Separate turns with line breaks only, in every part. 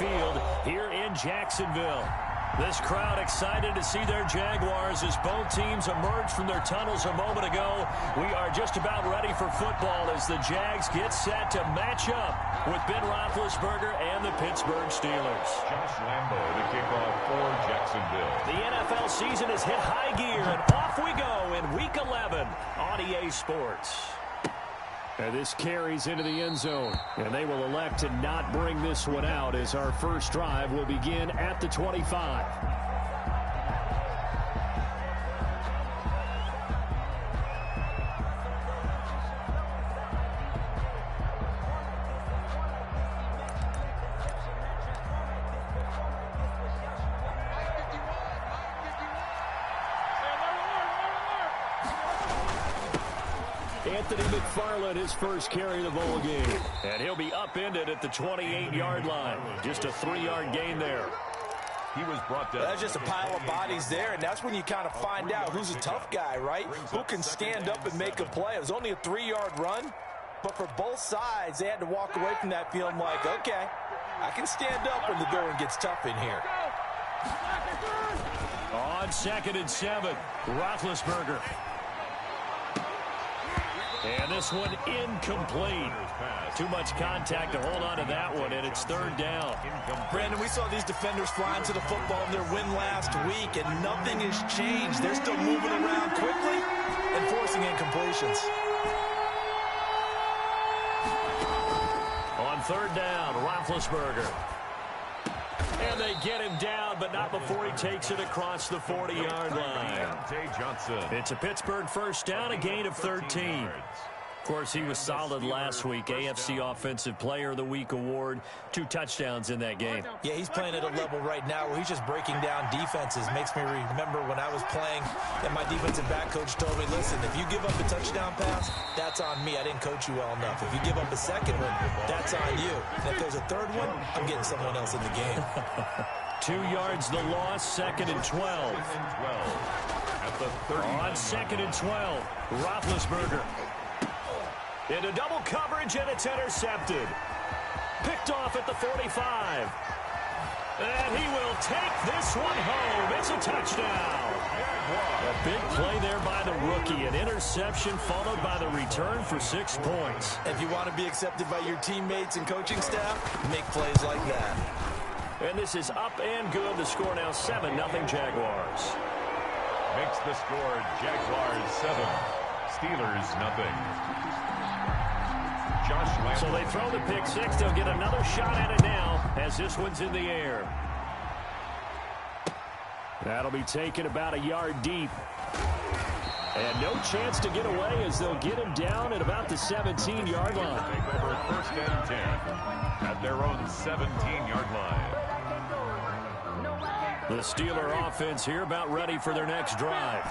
Field here in Jacksonville. This crowd excited to see their Jaguars as both teams emerged from their tunnels a moment ago. We are just about ready for football as the Jags get set to match up with Ben Roethlisberger and the Pittsburgh Steelers.
Josh Lambo to kick off for Jacksonville.
The NFL season has hit high gear, and off we go in Week 11 on EA Sports. And this carries into the end zone, and they will elect to not bring this one out as our first drive will begin at the 25. Anthony McFarland, his first carry of the ball game. And he'll be upended at the 28-yard line. Just a 3-yard gain there.
He was brought down. That's just a pile of bodies there, and that's when you kind of find out who's a tough guy, right? Who can stand up and make a play. It was only a 3-yard run, but for both sides, they had to walk away from that feeling like, okay, I can stand up when the going gets tough in here.
On 2nd and 7, Roethlisberger. And this one incomplete. Too much contact to hold on to that one, and it's 3rd down.
Brandon, we saw these defenders flying to the football in their win last week, and nothing has changed. They're still moving around quickly and forcing incompletions.
On 3rd down, Roethlisberger. And they get him down, but not before he takes it across the 40-yard line. It's a Pittsburgh first down, a gain of 13. Of course, he was solid last week. AFC Offensive Player of the Week award. 2 touchdowns in that game.
Yeah, he's playing at a level right now where he's just breaking down defenses. Makes me remember when I was playing and my defensive back coach told me, listen, if you give up a touchdown pass, that's on me. I didn't coach you well enough. If you give up a second one, that's on you. And if there's a third one, I'm getting someone else in the game.
2 yards the loss, 2nd and 12.
At the 30.
On 2nd and 12, Roethlisberger. Into double coverage, and it's intercepted. Picked off at the 45. And he will take this one home. It's a touchdown. A big play there by the rookie. An interception followed by the return for 6 points.
If you want to be accepted by your teammates and coaching staff, make plays like that.
And this is up and good. The score now 7-0 Jaguars.
Makes the score Jaguars 7, Steelers nothing.
So they throw the pick 6. They'll get another shot at it now as this one's in the air. That'll be taken about a yard deep. And no chance to get away as they'll get him down at about the 17-yard line.
Take over 1st and 10 at their own 17-yard line.
The Steeler offense here about ready for their next drive.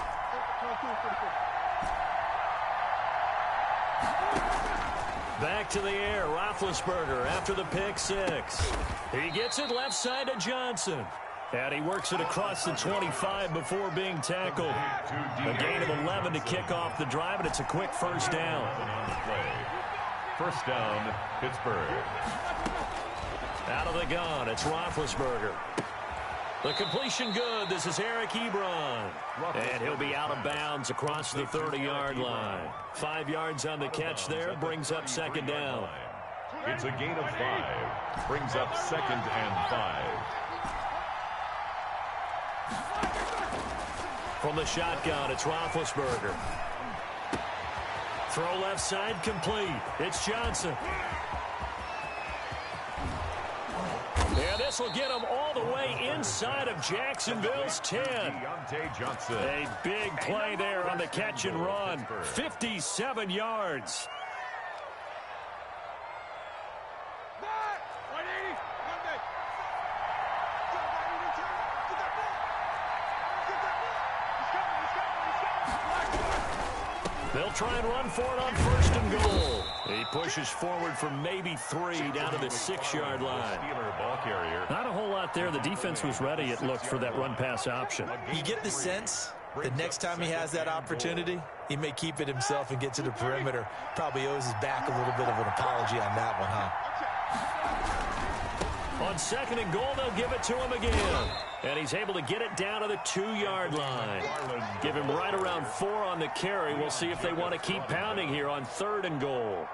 Back to the air, Roethlisberger after the pick 6. He gets it left side to Johnson. And he works it across the 25 before being tackled. A gain of 11 to kick off the drive, and it's a quick first down.
First down, Pittsburgh.
Out of the gun, it's Roethlisberger. The completion good. This is Eric Ebron. And he'll be out of bounds across the 30-yard line. 5 yards on the catch there. Brings up 2nd down.
It's a gain of 5. Brings up 2nd and 5.
From the shotgun, it's Roethlisberger. Throw left side complete. It's Johnson. And this will get him all the way inside of Jacksonville's 10. A big play there on the catch and run. 57 yards. They'll try and run for it on 1st and goal. He pushes forward for maybe 3 down to the 6-yard line. Not a whole lot there. The defense was ready, it looked, for that run-pass option.
You get the sense the next time he has that opportunity, he may keep it himself and get to the perimeter. Probably owes his back a little bit of an apology on that one, huh?
On 2nd and goal, they'll give it to him again. And he's able to get it down to the 2-yard line. Give him right around 4 on the carry. We'll see if they want to keep pounding here on 3rd and goal.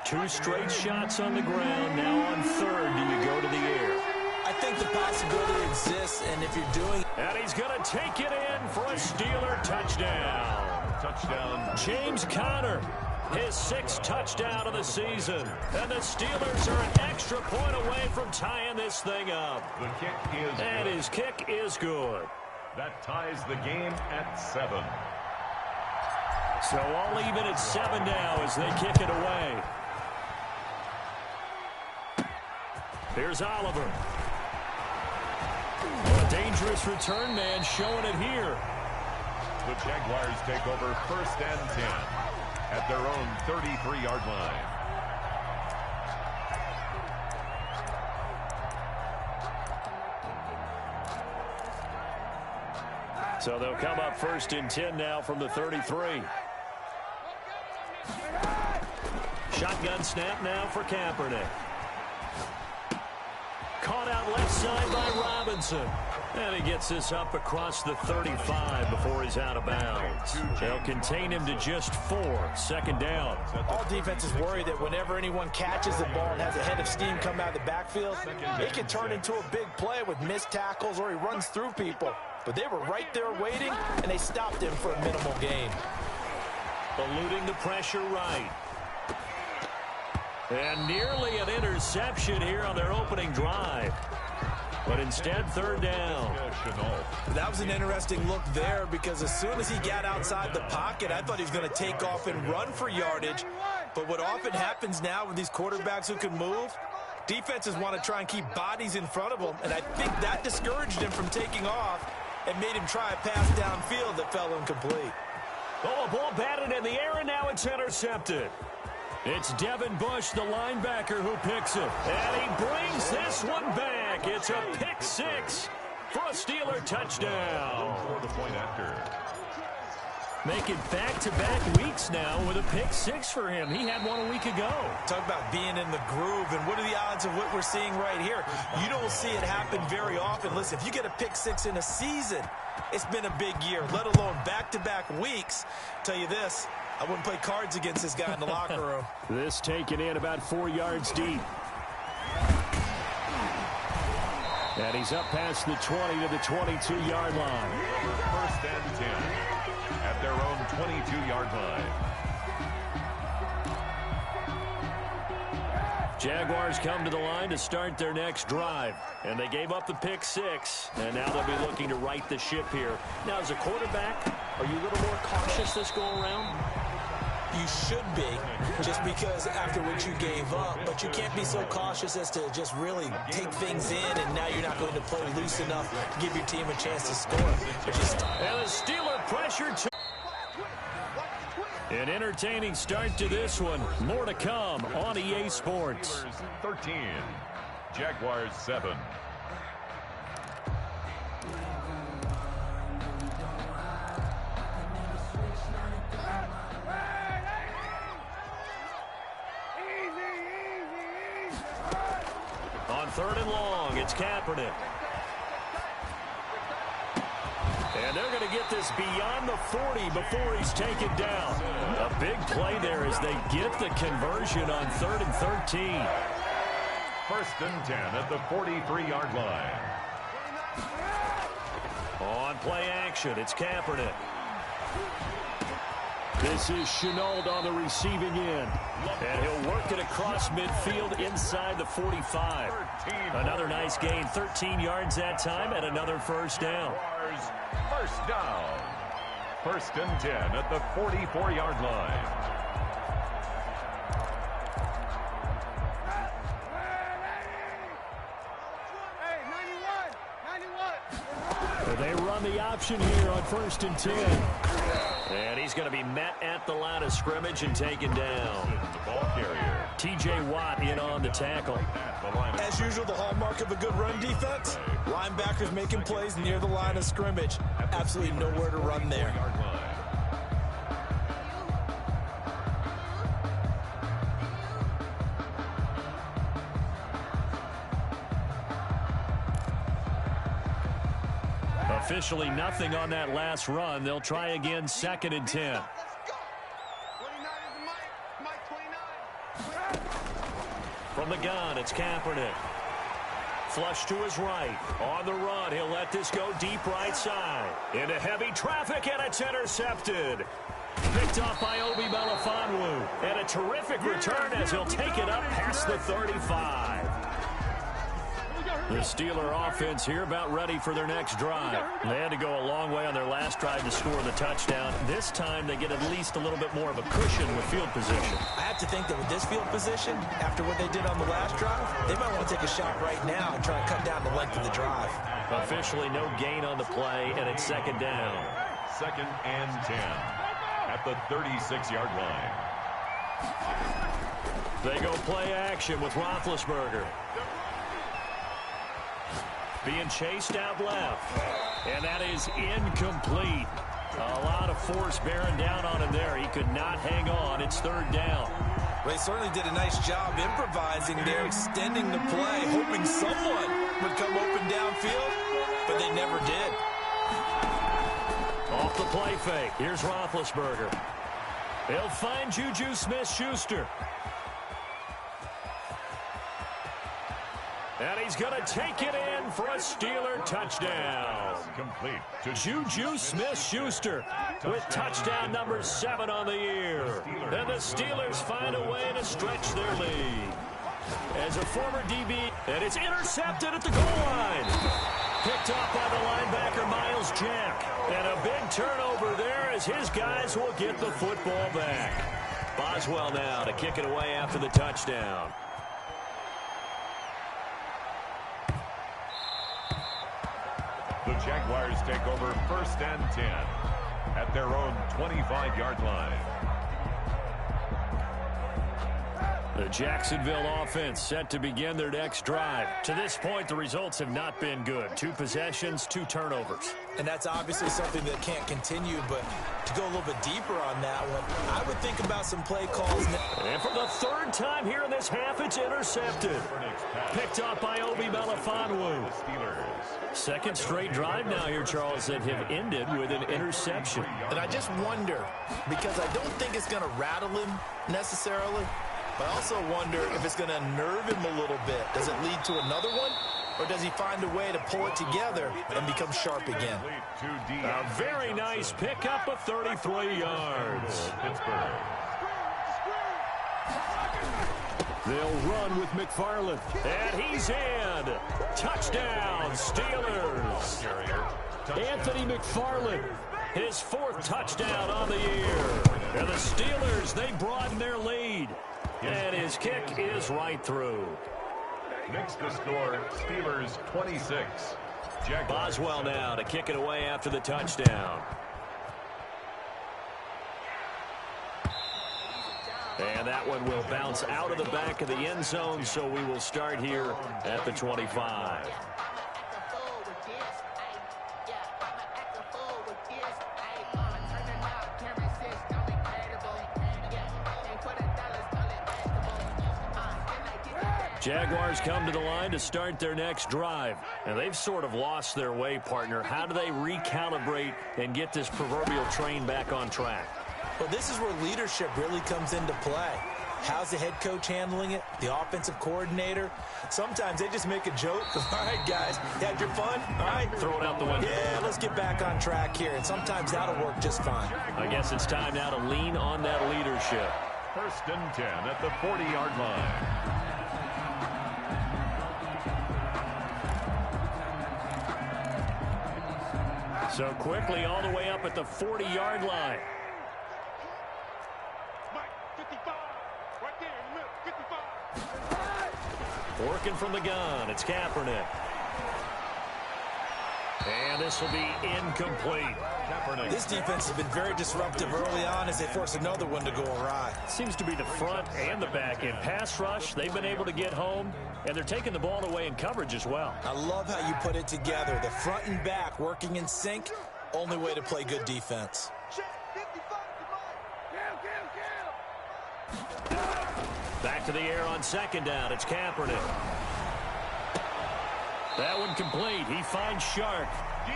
2 straight shots on the ground. Now on 3rd, do you go to the air?
I think the possibility exists, and if you're doing...
And he's going to take it in for a Steeler touchdown.
Touchdown.
James Conner, his 6th touchdown of the season. And the Steelers are an extra point away from tying this thing up.
The kick is good.
And his kick is good.
That ties the game at 7.
So all even at 7 now as they kick it away. Here's Oliver. A dangerous return man showing it here.
The Jaguars take over 1st and 10 at their own 33-yard line.
So they'll come up 1st and 10 now from the 33. Shotgun snap now for Kaepernick. Caught out left side by Robinson. And he gets this up across the 35 before he's out of bounds. They'll contain him to just 4. 2nd down.
All defenses worry that whenever anyone catches the ball and has a head of steam come out of the backfield, it can turn into a big play with missed tackles or he runs through people. But they were right there waiting, and they stopped him for a minimal gain.
Eluding the pressure right. And nearly an interception here on their opening drive. But instead, 3rd down.
That was an interesting look there because as soon as he got outside the pocket, I thought he was going to take off and run for yardage. But what often happens now with these quarterbacks who can move, defenses want to try and keep bodies in front of them. And I think that discouraged him from taking off and made him try a pass downfield that fell incomplete.
Oh, a ball batted in the air, and now it's intercepted. It's Devin Bush, the linebacker, who picks it. And he brings this one back. It's a pick 6 for a Steeler touchdown.
For the point after.
Making back-to-back weeks now with a pick 6 for him. He had one a week ago.
Talk about being in the groove, and what are the odds of what we're seeing right here? You don't see it happen very often. Listen, if you get a pick 6 in a season, it's been a big year, let alone back-to-back weeks. Tell you this, I wouldn't play cards against this guy in the locker room.
This taken in about 4 yards deep. And he's up past the 20 to the 22-yard line.
1st and 10 at their own 22-yard line.
Jaguars come to the line to start their next drive. And they gave up the pick 6. And now they'll be looking to right the ship here. Now, as a quarterback, are you a little more cautious this go-around?
You should be, just because after what you gave up, but you can't be so cautious as to just really take things in, and now you're not going to play loose enough to give your team a chance to score.
And the Steeler pressure. An entertaining start to this one. More to come on EA Sports.
13, Jaguars 7.
On 3rd and long, it's Kaepernick. And they're going to get this beyond the 40 before he's taken down. A big play there as they get the conversion on 3rd and 13.
1st and 10 at the 43-yard line.
On play action, it's Kaepernick. This is Shenault on the receiving end. And he'll work it across midfield inside the 45. Another nice gain, 13 yards that time, and another 1st down.
1st down. 1st and 10 at the 44-yard line.
They run the option here on 1st and 10. And he's going to be met at the line of scrimmage and taken down.
The ball carrier.
T.J. Watt in on the tackle.
As usual, the hallmark of a good run defense, linebackers making plays near the line of scrimmage. Absolutely nowhere to run there.
Officially nothing on that last run. They'll try again, 2nd and 10. From the gun, it's Kaepernick. Flush to his right. On the run, he'll let this go deep right side. Into heavy traffic, and it's intercepted. Picked off by Obi Melifonwu. And a terrific return as he'll take it up past the 35. The Steeler offense here about ready for their next drive. They had to go a long way on their last drive to score the touchdown. This time they get at least a little bit more of a cushion with field position.
I have to think that with this field position, after what they did on the last drive, they might want to take a shot right now and try and cut down the length of the drive.
Officially no gain on the play, and it's 2nd down.
2nd and 10 at the 36-yard line.
They go play action with Roethlisberger. Being chased out left. And that is incomplete. A lot of force bearing down on him there. He could not hang on. It's 3rd down.
They certainly did a nice job improvising there, extending the play, hoping someone would come open downfield, but they never did.
Off the play fake. Here's Roethlisberger. He'll find Juju Smith-Schuster. And he's going to take it in for a Steeler touchdown.
Complete
to Juju Smith-Schuster with touchdown number 7 on the year. And the Steelers find a way to stretch their lead. As a former DB, and it's intercepted at the goal line. Picked off by the linebacker, Miles Jack. And a big turnover there as his guys will get the football back. Boswell now to kick it away after the touchdown.
The Jaguars take over 1st and 10 at their own 25-yard line.
The Jacksonville offense set to begin their next drive. To this point, the results have not been good. 2 possessions, 2 turnovers.
And that's obviously something that can't continue, but to go a little bit deeper on that one, I would think about some play calls.
And for the 3rd time here in this half, it's intercepted. Picked up by Obi Melifonwu. 2nd straight drive now here, Charles, that have ended with an interception.
And I just wonder, because I don't think it's going to rattle him necessarily, but I also wonder if it's going to nerve him a little bit. Does it lead to another one? Or does he find a way to pull it together and become sharp again?
A very nice pickup of 33 yards. They'll run with McFarland. And he's in. Touchdown, Steelers. Anthony McFarland, his 4th touchdown on the year. And the Steelers, they broaden their lead. And his kick is right through.
Makes the score Steelers 26.
Boswell now to kick it away after the touchdown. And that one will bounce out of the back of the end zone, so we will start here at the 25. Jaguars come to the line to start their next drive. And they've sort of lost their way, partner. How do they recalibrate and get this proverbial train back on track?
Well, this is where leadership really comes into play. How's the head coach handling it? The offensive coordinator? Sometimes they just make a joke. All right, guys, you had your fun? All right.
Throw it out the window.
Yeah, let's get back on track here. And sometimes that'll work just fine.
I guess it's time now to lean on that leadership.
1st and 10 at the 40-yard line.
So quickly all the way up at the 40-yard line. Working from the gun, it's Kaepernick. And this will be incomplete.
Kaepernick.
This defense has been very disruptive early on as they force another one to go awry.
Seems to be the front and the back end. Pass rush, they've been able to get home, and they're taking the ball away in coverage as well.
I love how you put it together. The front and back working in sync, only way to play good defense. Back
to the air on 2nd down. It's Kaepernick. That one complete. He finds Shark.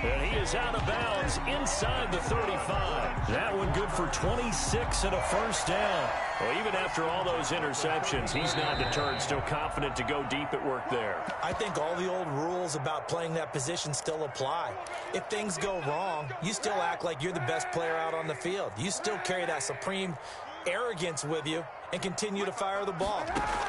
And he is out of bounds inside the 35. That one good for 26 and a first down. Well, even after all those interceptions, he's not deterred, still confident to go deep at work there.
I think all the old rules about playing that position still apply. If things go wrong, you still act like you're the best player out on the field. You still carry that supreme arrogance with you and continue to fire the ball.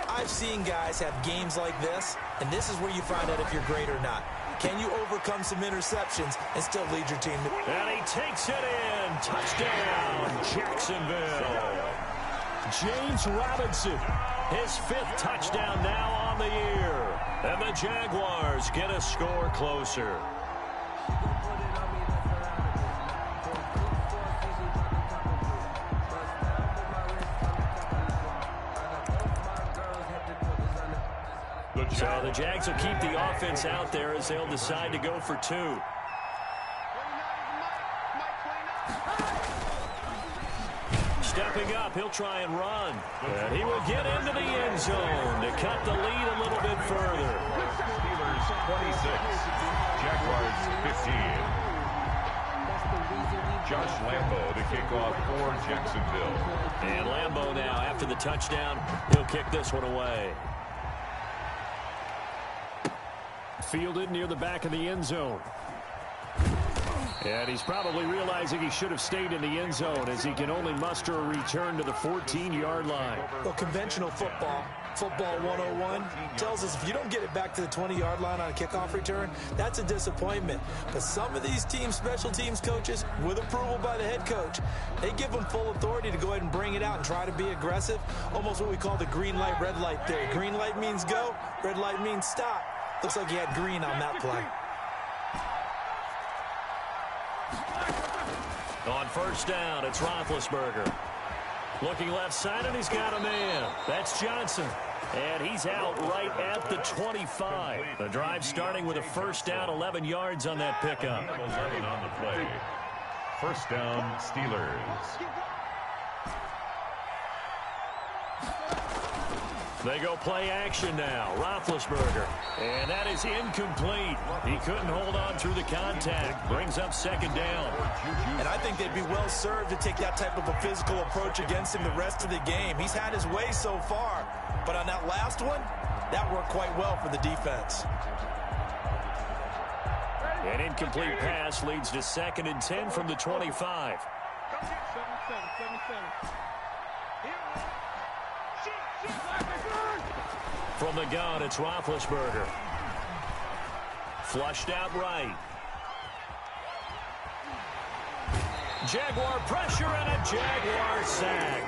I've seen guys have games like this, and this is where you find out if you're great or not. Can you overcome some interceptions and still lead your team?
And he takes it in. Touchdown, Jacksonville. James Robinson, his 5th touchdown now on the year. And the Jaguars get a score closer. So the Jags will keep the offense out there as they'll decide to go for 2. Stepping up, he'll try and run. And he will get into the end zone to cut the lead a little bit further.
Steelers 26, Jaguars 15. Josh Lambo to kick off for Jacksonville.
And Lambo now, after the touchdown, he'll kick this one away. Fielded near the back of the end zone. And he's probably realizing he should have stayed in the end zone as he can only muster a return to the 14-yard line.
Well, conventional football 101, tells us if you don't get it back to the 20-yard line on a kickoff return, that's a disappointment. But some of these teams, special teams coaches, with approval by the head coach, they give them full authority to go ahead and bring it out and try to be aggressive, almost what we call the green light, red light theory. Green light means go, red light means stop. Looks like he had green on that play.
On first down, it's Roethlisberger. Looking left side, and he's got a man. That's Johnson. And he's out right at the 25. The drive starting with a first down, 11 yards on that pickup.
11 on the play. First down, Steelers.
They go play action now. Roethlisberger. And that is incomplete. He couldn't hold on through the contact. Brings up second down.
And I think they'd be well served to take that type of a physical approach against him the rest of the game. He's had his way so far. But on that last one, that worked quite well for the defense.
An incomplete pass leads to 2nd and 10 from the 25. From the gun, it's Roethlisberger. Flushed out right. Jaguar pressure and a Jaguar sack.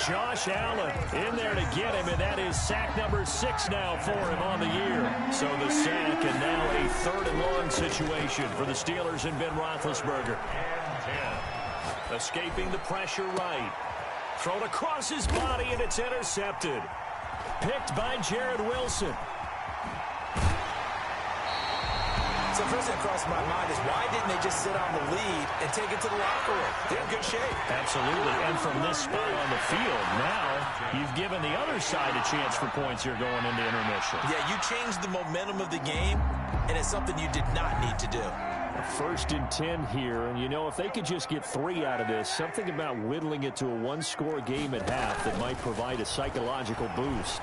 Josh Allen in there to get him, and that is sack number 6 now for him on the year. So the sack, and now a 3rd and long situation for the Steelers and Ben Roethlisberger. And 10. Escaping the pressure right. Thrown across his body, and it's intercepted. Picked by Jared Wilson.
So first thing that crossed my mind is why didn't they just sit on the lead and take it to the locker room? They're in good shape.
Absolutely. And from this spot on the field, now you've given the other side a chance for points here going into intermission.
Yeah, you changed the momentum of the game, and it's something you did not need to do.
First and 10 here, and you know, if they could just get 3 out of this, something about whittling it to a 1-score game at half that might provide a psychological boost.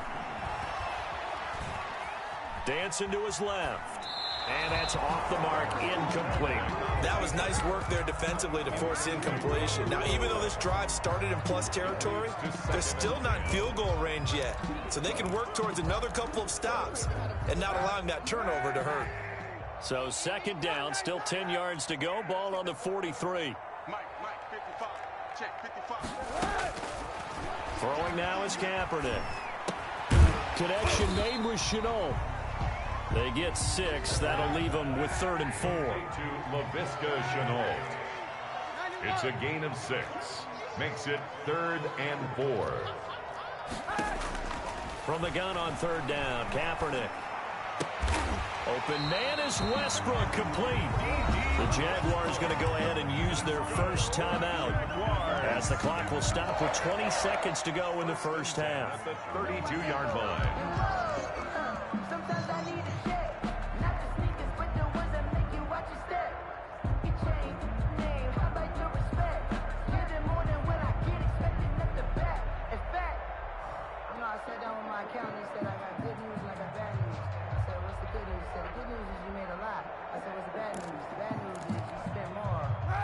Dancing to his left, and that's off the mark, incomplete.
That was nice work there defensively to force incompletion. Now, even though this drive started in plus territory, they're still not in field goal range yet, so they can work towards another couple of stops and not allowing that turnover to hurt.
So 2nd down, still 10 yards to go. Ball on the 43.
Mike, 55. Check, 55.
Throwing now is Kaepernick. Connection made with Chenault. They get 6. That'll leave them with 3rd and 4.
To LaVisca Chenault. It's a gain of 6. Makes it 3rd and 4.
From the gun on 3rd down, Kaepernick. Open man is Westbrook, complete. The Jaguars going to go ahead and use their first timeout as the clock will stop with 20 seconds to go in the first half.
At the 32-yard line.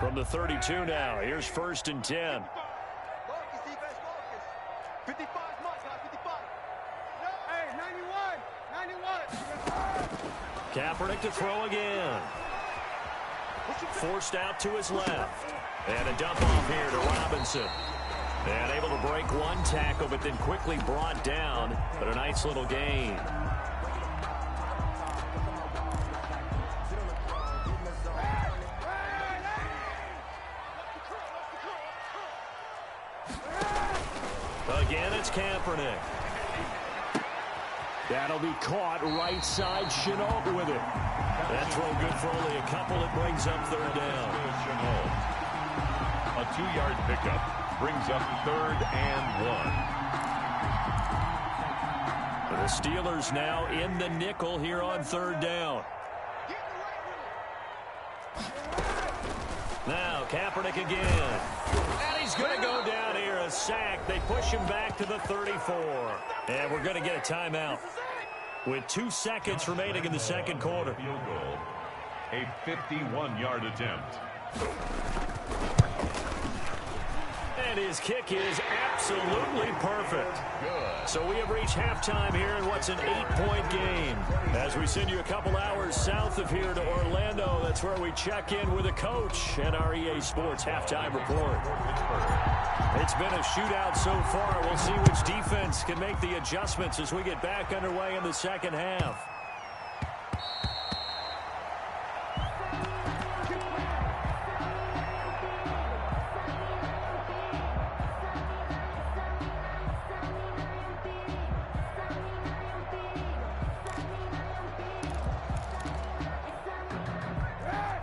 From the 32 now, here's 1st and 10.
55 mark, 55. Hey, 91.
Kaepernick to throw again. Forced out to his left. And a dump off here to Robinson. And able to break one tackle, but then quickly brought down. But a nice little gain. Again, it's Kaepernick. That'll be caught right side. Chenault with it. That throw good for only a couple. It brings up 3rd down.
A 2-yard pickup brings up 3rd and 1.
The Steelers now in the nickel here on 3rd down. Now Kaepernick again. And he's going to go down here, a sack. They push him back to the 34. And we're going to get a timeout with 2 seconds remaining in the 2nd quarter.
Field goal, a 51-yard attempt.
And his kick is absolutely perfect.
Good.
So we have reached halftime here in what's an 8-point game. As we send you a couple hours south of here to Orlando, that's where we check in with the coach and our EA Sports halftime report. It's been a shootout so far. We'll see which defense can make the adjustments as we get back underway in the 2nd half.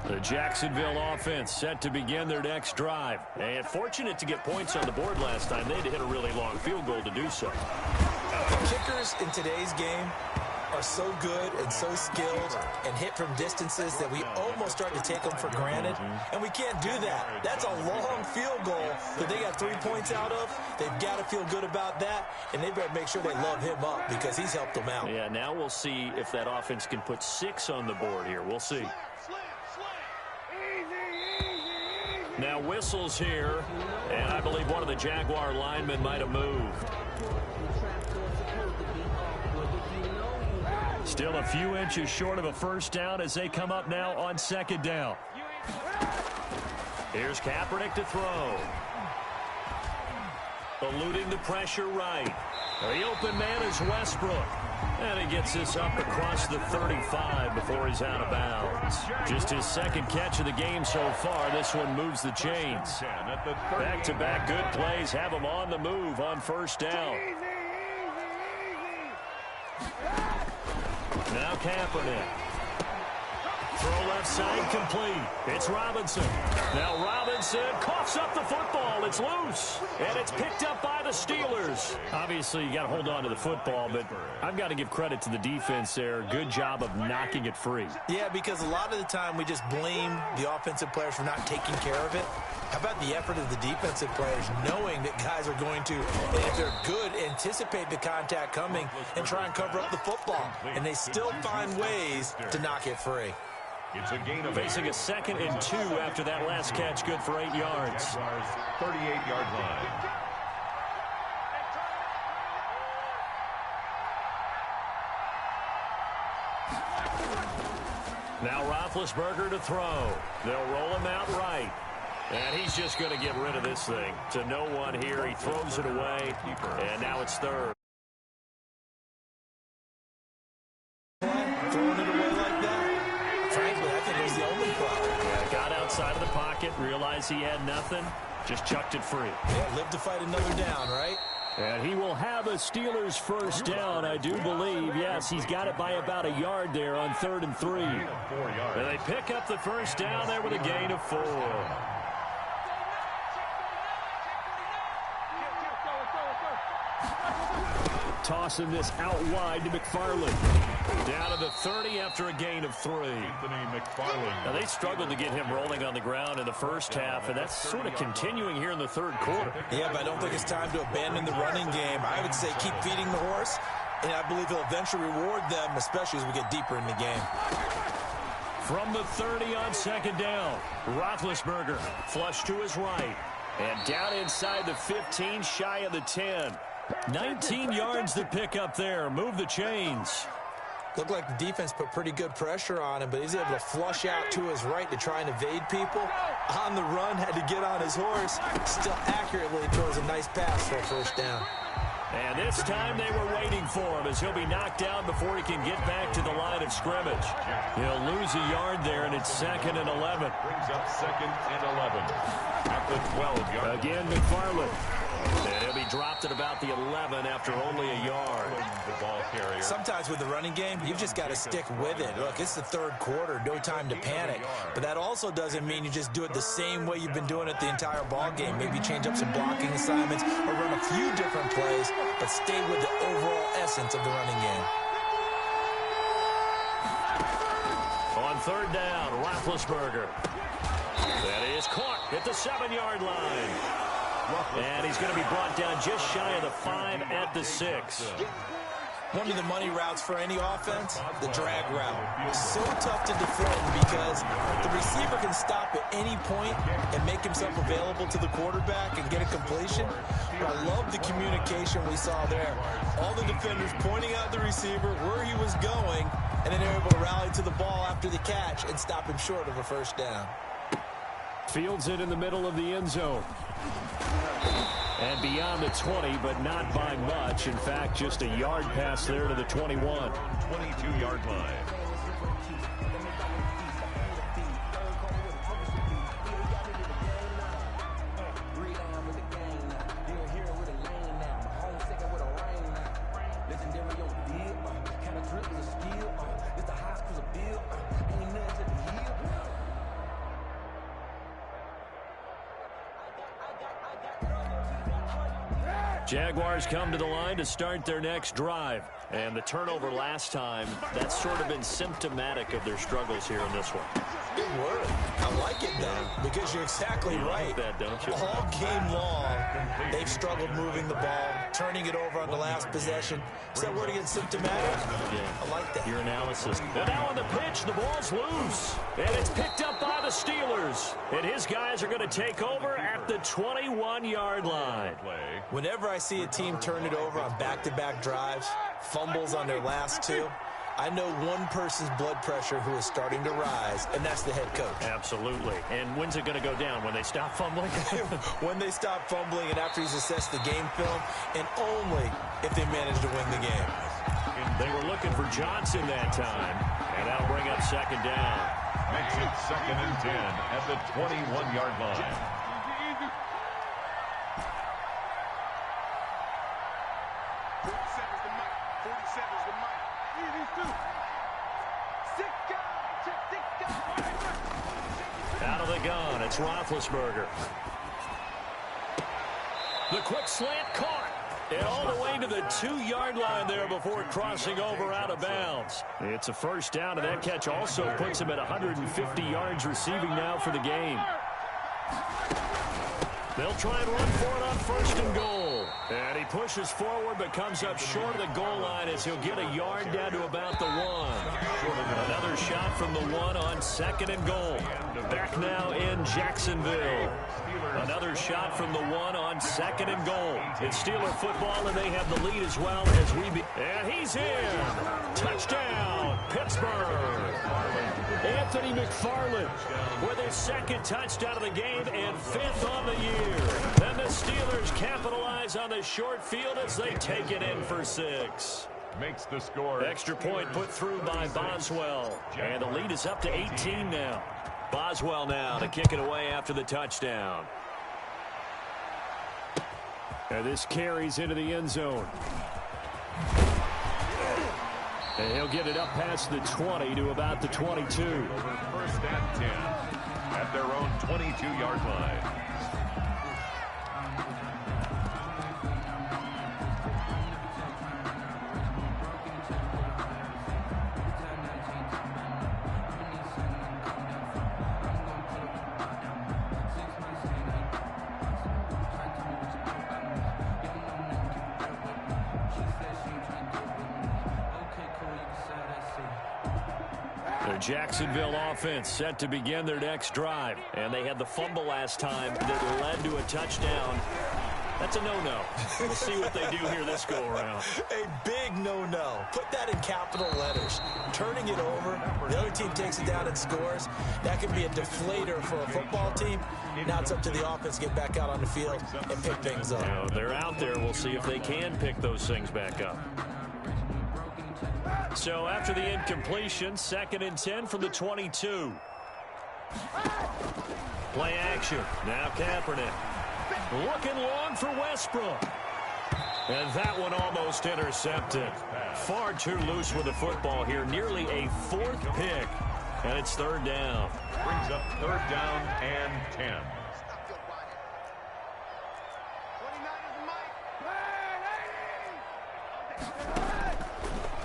The Jacksonville offense set to begin their next drive. And fortunate to get points on the board last time. They had to hit a really long field goal to do so.
Kickers in today's game are so good and so skilled and hit from distances that we almost start to take them for granted. And we can't do that. That's a long field goal that they got 3 points out of. They've got to feel good about that, and they better make sure they love him up because he's helped them out.
Yeah, now we'll see if that offense can put 6 on the board here. We'll see. Now whistles here, and I believe one of the Jaguar linemen might have moved. Still a few inches short of a 1st down as they come up now on 2nd down. Here's Kaepernick to throw. Eluding the pressure right. The open man is Westbrook. And he gets this up across the 35 before he's out of bounds. Just his 2nd catch of the game so far. This one moves the chains. Back-to-back good plays have him on the move on 1st down. Now Kaepernick. Throw left side complete. It's Robinson. Now Robinson coughs up the football. It's loose. And it's picked up by the Steelers. Obviously, you got to hold on to the football, but I've got to give credit to the defense there. Good job of knocking it free.
Yeah, because a lot of the time we just blame the offensive players for not taking care of it. How about the effort of the defensive players knowing that guys are going to, and if they're good, anticipate the contact coming and try and cover up the football. And they still find ways to knock it free.
It's a gain of
Facing a 2nd and 2 after that last catch, good for 8 yards.
38-yard line.
Now Roethlisberger to throw. They'll roll him out right. And he's just going to get rid of this thing. To no one here. He throws it away. And now it's 3rd.
Throwing it away like that. Frankly, I think it was the only play.
Yeah, got outside of the pocket, realized he had nothing, just chucked it free.
Yeah, live to fight another down, right?
And he will have a Steelers 1st down, I do believe. Yes, he's got it by about a yard there on 3rd and 3. And they pick up the 1st down there with a gain of 4. Tossing this out wide to McFarland. Down to the 30 after a gain of 3. Now they struggled to get him rolling on the ground in the 1st half, and that's sort of continuing here in the 3rd quarter.
Yeah, but I don't think it's time to abandon the running game. I would say keep feeding the horse, and I believe he'll eventually reward them, especially as we get deeper in the game.
From the 30 on second down, Roethlisberger flush to his right. And down inside the 15, shy of the 10. 19 yards to pick up there. Move the chains.
Looked like the defense put pretty good pressure on him, but he's able to flush out to his right to try and evade people. On the run, had to get on his horse. Still accurately throws a nice pass for a first down.
And this time they were waiting for him as he'll be knocked down before he can get back to the line of scrimmage. He'll lose a yard there, and it's 2nd and 11.
Brings up 2nd and 11 at the 12-yard.
Again, McFarland. And he'll be dropped at about the 11 after only a yard.
The ball carrier.
Sometimes with the running game, you've just got to stick with it. Look, it's the third quarter, no time to panic. But that also doesn't mean you just do it the same way you've been doing it the entire ball game. Maybe change up some blocking assignments or run a few different plays, but stay with the overall essence of the running game.
On third down, Roethlisberger. That is caught at the 7-yard line. And he's going to be brought down just shy of the 5 at the 6.
One of the money routes for any offense, the drag route. So tough to defend because the receiver can stop at any point and make himself available to the quarterback and get a completion. But I love the communication we saw there. All the defenders pointing out the receiver, where he was going, and then they're able to rally to the ball after the catch and stop him short of a first down.
Fields it in the middle of the end zone. And beyond the 20, but not by much. In fact, just a yard pass there to the 21.
22-yard line.
Jaguars come to the line to start their next drive. And the turnover last time, that's sort of been symptomatic of their struggles here in this one.
Good word. I like it, though, because you're exactly right.
Like that, don't you?
All game long, they've struggled moving the ball, turning it over on the last possession. Is that word against symptomatic?
Yeah.
I like that.
Your analysis. And now on the pitch, the ball's loose. And it's picked up by the Steelers. And his guys are going to take over at the 21-yard line.
Whenever I see a team turn it over on back-to-back drives, fumbles on their last two, I know one person's blood pressure who is starting to rise, and that's the head coach.
Absolutely. And when's it going to go down? When they stop fumbling?
When they stop fumbling and after he's assessed the game film, and only if they manage to win the game.
They were looking for Johnson that time, and that'll bring up second down.
Makes it 2nd and 10 at the 21-yard line.
Out of the gun, it's Roethlisberger. The quick slant caught. And all the way to the 2-yard line there before crossing over out of bounds. It's a first down, and that catch also puts him at 150 yards receiving now for the game. They'll try and run for it on 1st and goal. And he pushes forward but comes up short of the goal line as he'll get a yard down to about the 1. Another shot from the 1 on 2nd and goal. Back now in Jacksonville. Another shot from the 1 on 2nd and goal. It's Steeler football, and they have the lead as well as we be. And he's in. Touchdown, Pittsburgh. Anthony McFarland with his 2nd touchdown of the game and 5th on the year. And the Steelers capitalize on the short field as they take it in for 6.
Makes the score.
Extra point put through by Boswell. And the lead is up to 18 now. Boswell now to kick it away after the touchdown. And this carries into the end zone. And he'll get it up past the 20 to about the 22.
1st and 10 at their own 22-yard line.
The Jacksonville offense set to begin their next drive. And they had the fumble last time that led to a touchdown. That's a no-no. We'll see what they do here this go-around.
A big no-no. Put that in capital letters. Turning it over, the other team takes it down and scores. That can be a deflator for a football team. Now it's up to the offense to get back out on the field and pick things up.
Now, they're out there. We'll see if they can pick those things back up. So after the incompletion, 2nd and 10 from the 22. Play action. Now Kaepernick. Looking long for Westbrook. And that one almost intercepted. Far too loose with the football here. Nearly a 4th pick. And it's 3rd down.
Brings up 3rd down and 10.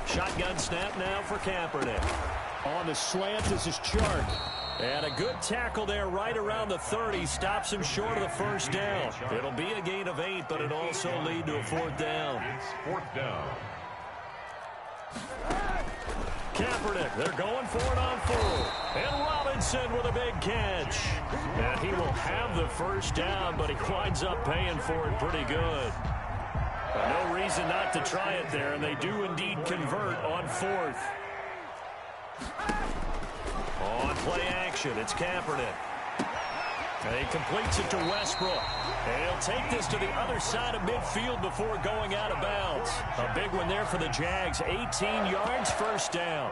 Shotgun snap now for Kaepernick.
On the slant, this is Chark.
And a good tackle there right around the 30. Stops him short of the 1st down. It'll be a gain of 8, but it'll also lead to a 4th down.
It's 4th down.
Kaepernick, they're going for it on 4. And Robinson with a big catch. And he will have the 1st down, but he winds up paying for it pretty good. No reason not to try it there, and they do indeed convert on 4th. On play action, it's Kaepernick. And he completes it to Westbrook. And he'll take this to the other side of midfield before going out of bounds. A big one there for the Jags. 18 yards, 1st down.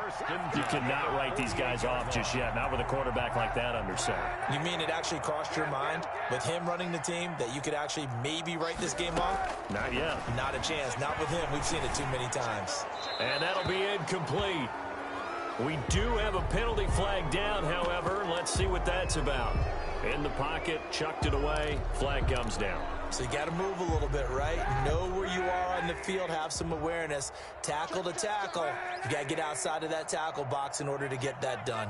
You cannot write these guys off just yet, not with a quarterback like that under center.
You mean it actually crossed your mind with him running the team that you could actually maybe write this game off?
Not yet.
Not a chance. Not with him. We've seen it too many times.
And that'll be incomplete. We do have a penalty flag down, however. Let's see what that's about. In the pocket, chucked it away, flag comes down.
So you got to move a little bit, right? Know where you are on the field, have some awareness. Tackle to tackle. You got to get outside of that tackle box in order to get that done.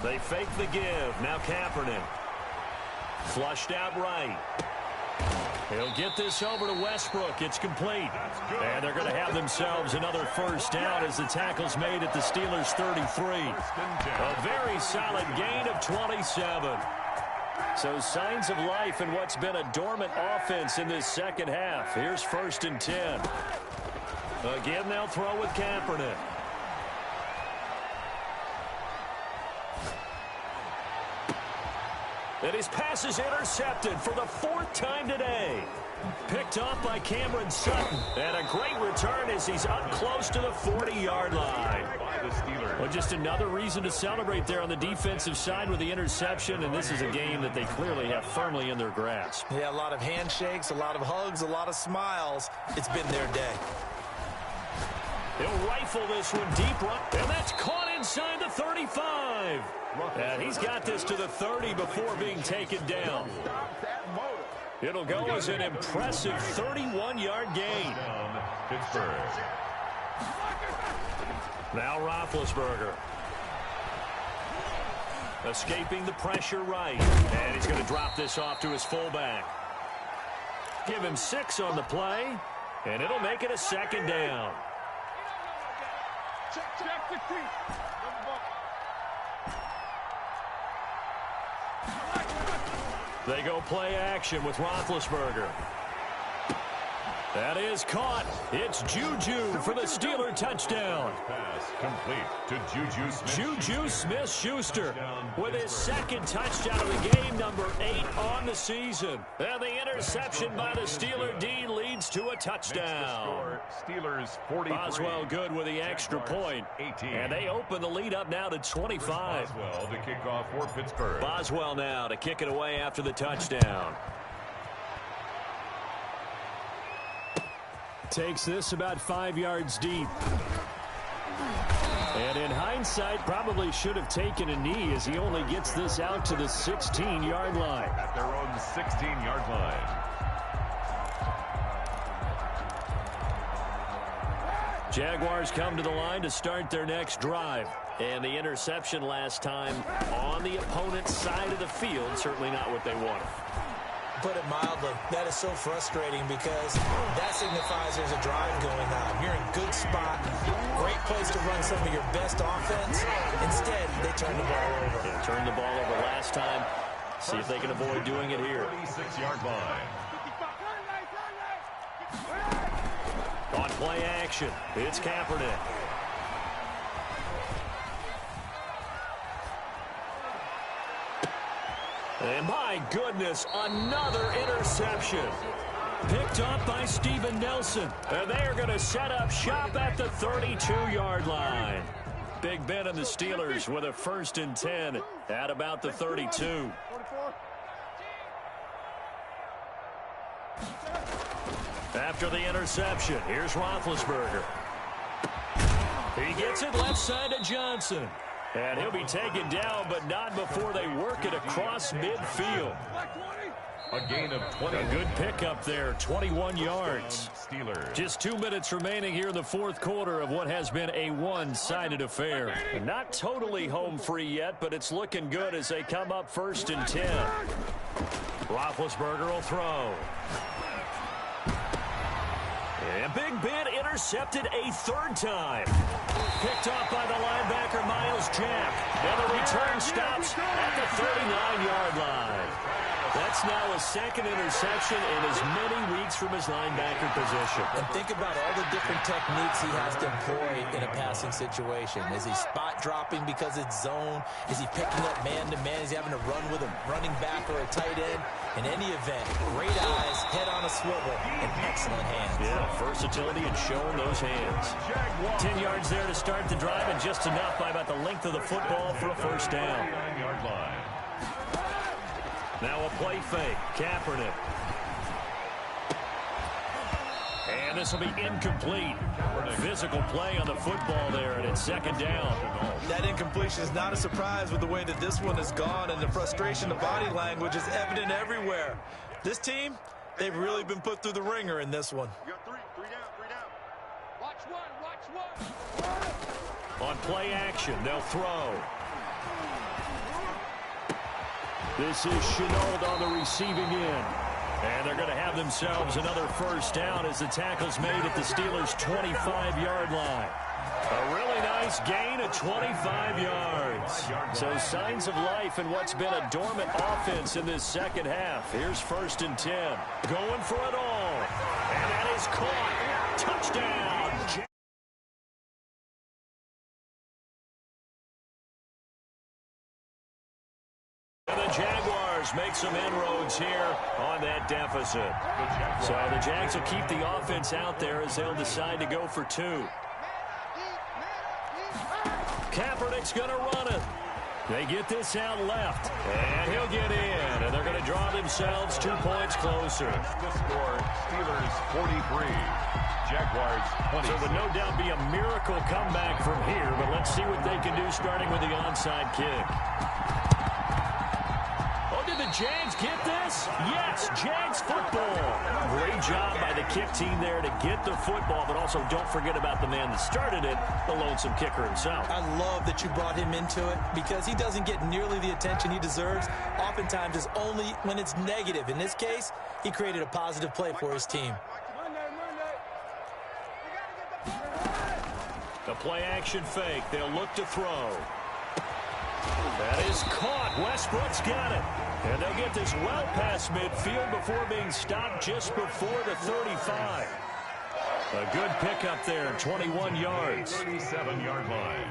They fake the give. Now Kaepernick. Flushed out right. He'll get this over to Westbrook. It's complete. And they're going to have themselves another 1st down as the tackle's made at the Steelers' 33. A very solid gain of 27. So signs of life in what's been a dormant offense in this 2nd half. Here's 1st and 10. Again, they'll throw with Kaepernick. And his pass is intercepted for the 4th time today. Picked off by Cameron Sutton. And a great return as he's up close to the 40-yard line. Well, just another reason to celebrate there on the defensive side with the interception. And this is a game that they clearly have firmly in their grasp.
Yeah, a lot of handshakes, a lot of hugs, a lot of smiles. It's been their day.
He'll rifle this one deep right. And that's caught inside the 35. And he's got this to the 30 before being taken down. It'll go as an impressive 31-yard gain.
Pittsburgh.
Now Roethlisberger. Escaping the pressure right. And he's going to drop this off to his fullback. Give him 6 on the play. And it'll make it a 2nd down.
Check 15.
They go play action with Roethlisberger. That is caught. It's Juju for the Steeler touchdown.
Pass complete to Juju Smith.
Juju Smith-Schuster with his 2nd touchdown of the game, number 8 on the season. And the interception by the Steeler D leads to a touchdown.
Steelers 43.
Boswell good with the extra point.
18.
And they open the lead up now to 25.
Boswell to kick off for Pittsburgh.
Boswell now to kick it away after the touchdown. Takes this about 5 yards deep. And in hindsight, probably should have taken a knee as he only gets this out to the 16-yard line.
At their own 16-yard line.
Jaguars come to the line to start their next drive. And the interception last time on the opponent's side of the field, certainly not what they wanted.
Put it mildly, that is so frustrating because that signifies there's a drive going on. You're in good spot, great place to run some of your best offense. Instead, they turned the ball over.
They turned the ball over last time. See if they can avoid doing it here.
36-yard line.
On play action, it's Kaepernick. And my goodness, another interception. Picked up by Steven Nelson. And they are going to set up shop at the 32-yard line. Big Ben and the Steelers with a 1st and 10 at about the 32. After the interception, here's Roethlisberger. He gets it left side to Johnson. And he'll be taken down, but not before they work it across midfield.
A gain of 20.
A good pickup there, 21 yards.
Steelers.
Just 2 minutes remaining here in the 4th quarter of what has been a one-sided affair. Not totally home free yet, but it's looking good as they come up 1st and 10. Roethlisberger will throw. And Big Ben intercepted a 3rd time. Picked off by the linebacker, Miles Jack. And the return stops at the 39-yard line. That's now a 2nd interception in as many weeks from his linebacker position.
And think about all the different techniques he has to employ in a passing situation. Is he spot dropping because it's zone? Is he picking up man-to-man? Is he having to run with a running back or a tight end? In any event, great eyes, head on a swivel, and excellent hands.
Yeah, versatility and showing those hands. 10 yards there to start the drive, and just enough by about the length of the football for a 1st down.
39-yard line.
Now a play fake. Kaepernick. And this will be incomplete. Physical play on the football there, and it's 2nd down.
That incompletion is not a surprise with the way that this one has gone, and the frustration, the body language is evident everywhere. This team, they've really been put through the ringer in this one.
You got three down. Watch one.
On play action, they'll throw. This is Chenault on the receiving end. And they're going to have themselves another 1st down as the tackle's made at the Steelers' 25-yard line. A really nice gain of 25 yards. So signs of life in what's been a dormant offense in this 2nd half. Here's 1st and 10. Going for it all. And that is caught. Touchdown. And the Jaguars make some inroads here on that deficit. So the Jags will keep the offense out there as they'll decide to go for 2. Kaepernick's going to run it. They get this out left, and he'll get in, and they're going to draw themselves 2 points closer.
The score, Steelers 43, Jaguars 20.
So it would no doubt be a miracle comeback from here, but let's see what they can do starting with the onside kick. Did the Jags get this? Yes, Jags football. Great job by the kick team there to get the football, but also don't forget about the man that started it, the lonesome kicker himself.
I love that you brought him into it because he doesn't get nearly the attention he deserves. Oftentimes it's only when it's negative. In this case, he created a positive play for his team.
The play action fake. They'll look to throw. That is caught. Westbrook's got it. And they'll get this well past midfield before being stopped just before the 35. A good pickup there, 21 yards.
37-yard line.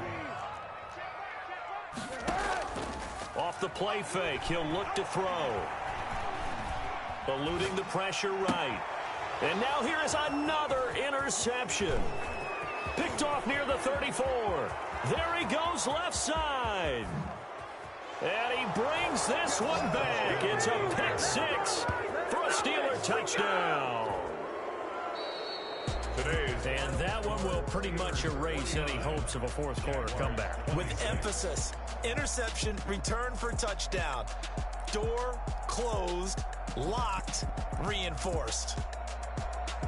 Off the play fake, he'll look to throw. Eluding the pressure right. And now here is another interception. Picked off near the 34. There he goes left side. And he brings this one back. It's a pick 6 for a Steeler touchdown. And that one will pretty much erase any hopes of a 4th quarter comeback.
With emphasis, interception, return for touchdown. Door closed, locked, reinforced.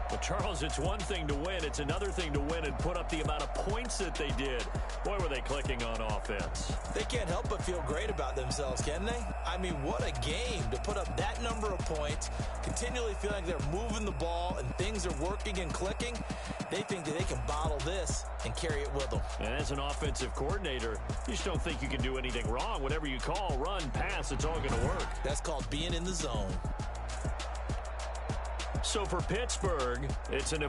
Well, Charles, it's one thing to win. It's another thing to win and put up the amount of points that they did. Boy, were they clicking on offense.
They can't help but feel great about themselves, can they? I mean, what a game to put up that number of points, continually feeling like they're moving the ball and things are working and clicking. They think that they can bottle this and carry it with them.
And as an offensive coordinator, you just don't think you can do anything wrong. Whatever you call, run, pass, it's all going to work.
That's called being in the zone.
So for Pittsburgh, it's an...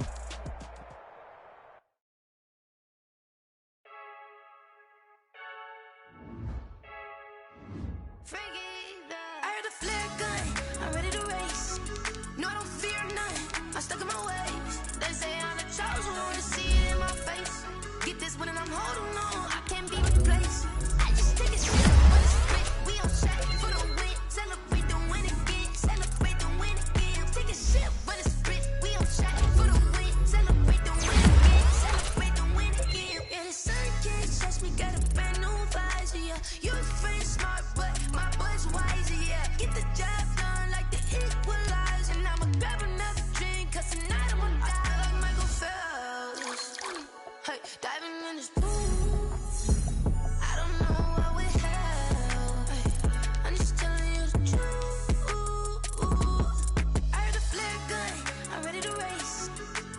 I heard the flare gun, I'm ready to race. No, I don't fear none, I'm stuck in my ways. They say I'm the chosen one, to see it in my face. Get this one and I'm holding on, I can't be replaced. I just take a sip, but it's split, we on track for the win. Celebrate the win again, celebrate the win again. Take a sip, but it's split, we on track for the win. Celebrate the win again, celebrate the win again. Yeah, the sun can't touch me, got a brand new visor, yeah. You're friend smart, but my boy's wiser, yeah. Get the job done like the equalizer. And I'ma grab another drink, cause tonight I'ma die like Michael Phelps. Hey, diving in this pool, I don't know what would help. Hey, I'm just telling you the truth. I heard the flare gun, I'm ready to race.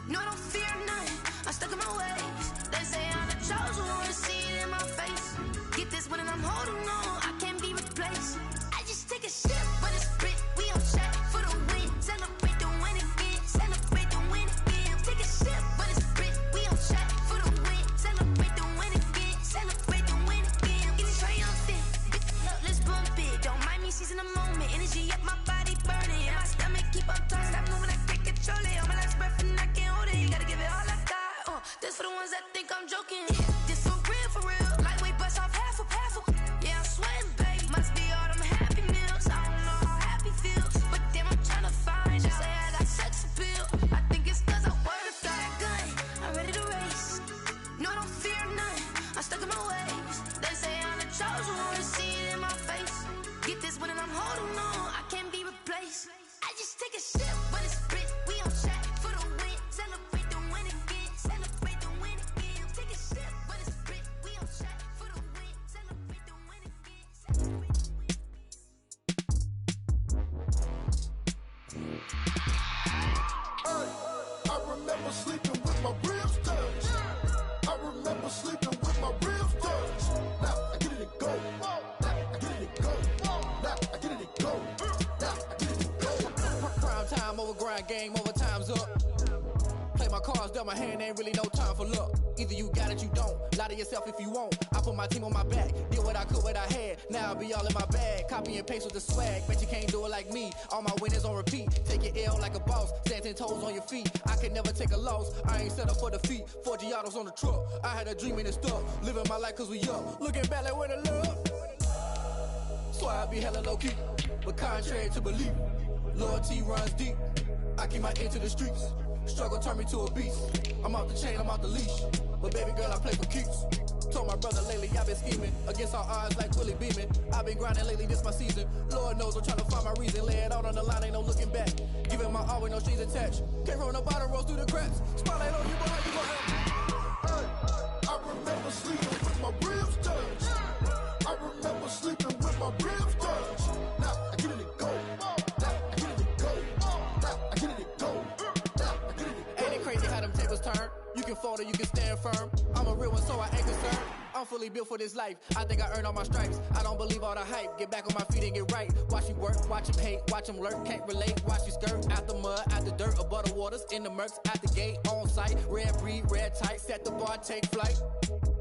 No, I don't fear none, I'm stuck in my ways. They say I'm the chosen one, to see it in my face. Get this one and I'm holding on, I can't be replaced. I just take a sip, but it's split, we on track for the win. Celebrate the win again, celebrate the win again. Take a sip, but it's split, we on track for the win. Celebrate the win again, celebrate the win again. Get it triumphant, look, let's bump it. Don't mind me seizing the moment, energy up my body burning. And my stomach keep on turning, stop moving, I can't control it. On my last breath and I can't hold it, you gotta give it all I got. This for the ones that think I'm joking. This for real, lightweight bust off half a. Yeah, I'm sweating, babe, must be all them happy meals. I don't know how happy feels, but damn, I'm trying to find out. Say I got sex appeal, I think it's cause I work a fire gun. I'm ready to race, no, I don't fear none, I'm stuck in my ways. They say I'm the chosen one, to see it in my face. Get this one and I'm holding on, I can't be replaced. I just take a sip, but it's split, we on track for the win. Celebrate the win again, celebrate the win again. Take a sip, but it's split, we on track for the win. Celebrate the win again, celebrate the win.
I remember sleeping with my ribs touched. I remember sleeping with my ribs touched. Now I get it and go. Now I get it and go. Now I get it and go. Now I get it and go.
Prime time over grind game, over time's up. Play my cards, dealt my hand, ain't really no time for luck. Either you got it, you don't. Lie to yourself if you won't. I put my team on my back, did what I could, what I had. Now I be all in my bag, copy and paste with the swag. Bet you can't do it like me. All my winners on repeat. Take your L like a boss, stand 10 toes on your feet. I can never take a loss. I ain't set up for defeat. 4 Giottos on the truck. I had a dream and it's stuck. Living my life cause we up. Looking back like where the love. So I be hella low key, but contrary to belief, loyalty runs deep. I keep my ear to the streets. Struggle turned me to a beast. I'm out the chain, I'm out the leash. But baby girl, I play for keeps. Told my brother lately I've been scheming against all odds like Willie Beeman. I've been grinding lately, this my season. Lord knows I'm trying to find my reason. Lay it out on the line, ain't no looking back. Giving my all with no strings attached. Can't roll no bottle, rolls through the cracks. Spotlight on you, but how you gon'
I remember sleeping with my ribs touched. I remember sleeping with my ribs touched. Now I get it and go. Now I get it and go. Now I get it and go. Now I get it and go.
Ain't it crazy how them tables turn? You can fold or you can stand firm. I'm a real one, so I ain't concerned. I'm fully built for this life. I think I earned all my stripes. I don't believe all the hype. Get back on my feet and get right. Watch you work, watch him hate, watch him lurk. Can't relate, watch you skirt. Out the mud, out the dirt, above the waters, in the murks, out the gate, on site. Red breed, red tight, set the bar, take flight.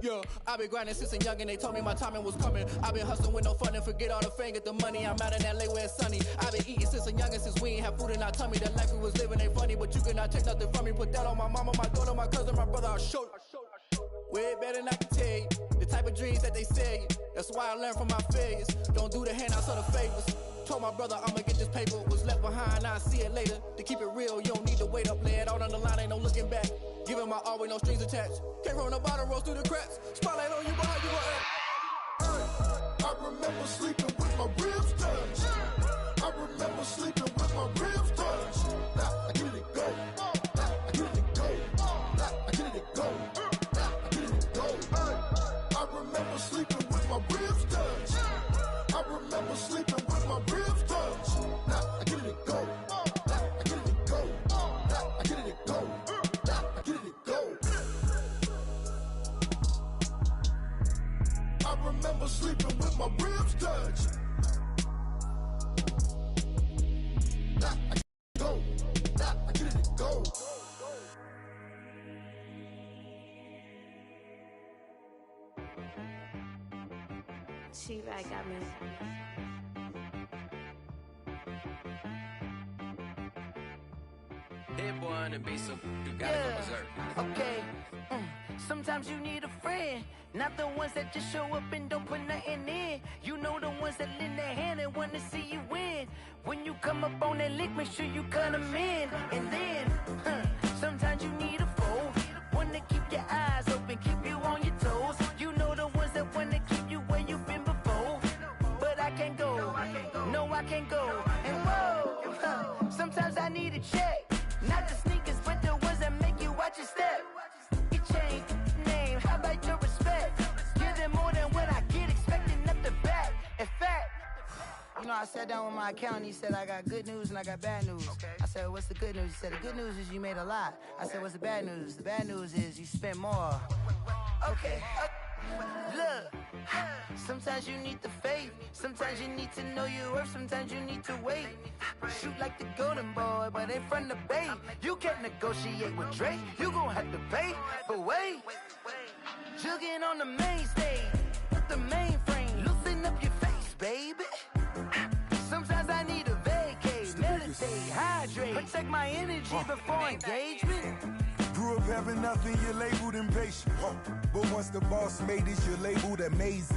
Yeah, I've been grinding since a young and they told me my timing was coming. I've been hustling with no fun and forget all the fame, get the money. I'm out in LA where it's sunny. I've been eating since a young and since we ain't have food in our tummy. The life we was living ain't funny, but you cannot take nothing from me. Put that on my mama, my daughter, my cousin, my brother, I'll show you. Way better than I can tell you. The type of dreams that they sell you. That's why I learned from my failures. Don't do the handouts or the favors. Told my brother I'ma get this paper. Was left behind, I'll see it later. To keep it real, you don't need to wait up. Lay it out on the line, ain't no looking back. Giving my all with no strings attached. Can't roll no bottle, rolls through the cracks. Spotlight on you, but how you gon' act?
I remember sleeping with my ribs touched. I remember sleeping with my ribs touched. Now I get it and go. Now I get it and go. Now I get it and go. Now I get it and go. I remember sleeping with my ribs touched. I remember sleeping with my ribs touched. Now I get it and go. Now I get it and go. Now I get it and go. Now I get it and go. sleeping with my ribs touched. Nah, I get it go. Nah, I get it go.
She-Rag got me.
Hit one and be some. You gotta go berserk.
Okay. Sometimes you need a friend, not the ones that just show up and don't put nothing in. You know the ones that lend their hand and want to see you win. When you come up on that lick, make sure you cut them in. And then, sometimes you need a foe, one to keep your eyes open, keep you on your toes. You know the ones that want to keep you where you've been before. But I can't go, no I can't go. And whoa, sometimes I need a check, not the sneakers, but the ones that make you watch your step. Your chain, name, how about your respect? Give them more than what I get, expecting up the back. In fact, you know, I sat down with my accountant, he said I got good news and I got bad news. I said, what's the good news? He said, the good news is you made a lot. I said, what's the bad news? The bad news is you spent more. Okay. Look, sometimes you need the faith, sometimes you need to know your worth, sometimes you need to wait. Shoot like the golden boy, but in front of Bay. You can't negotiate with Drake, you gon' have to pay. But wait, jugging on the main stage, with the mainframe, loosen up your face, baby. Sometimes I need a vacate, meditate, hydrate, protect my energy before engagement.
Grew up having nothing, you're labeled impatient. But once the boss made it, you're labeled amazing.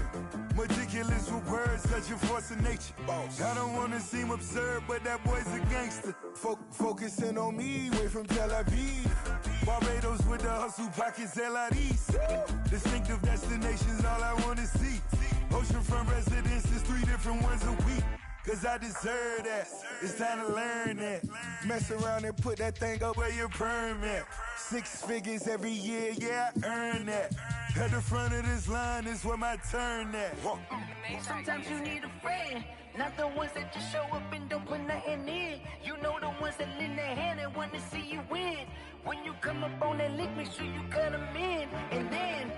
Meticulous with words, such a force of nature. I don't wanna seem absurd, but that boy's a gangster. Focusing on me, way from Tel Aviv. Barbados with the hustle pockets, LIDs. Distinctive destinations, all I wanna see. Oceanfront residences, 3 different ones a week. Cause I deserve that, it's time to learn that. Mess around and put that thing up where your perm at. 6 figures every year, yeah, I earn that. At the front of this line is where my turn at.
Sometimes you need a friend, not the ones that just show up and don't put nothing in. You know the ones that lend their hand and want to see you win. When you come up on that lick, make sure you cut them in. And then,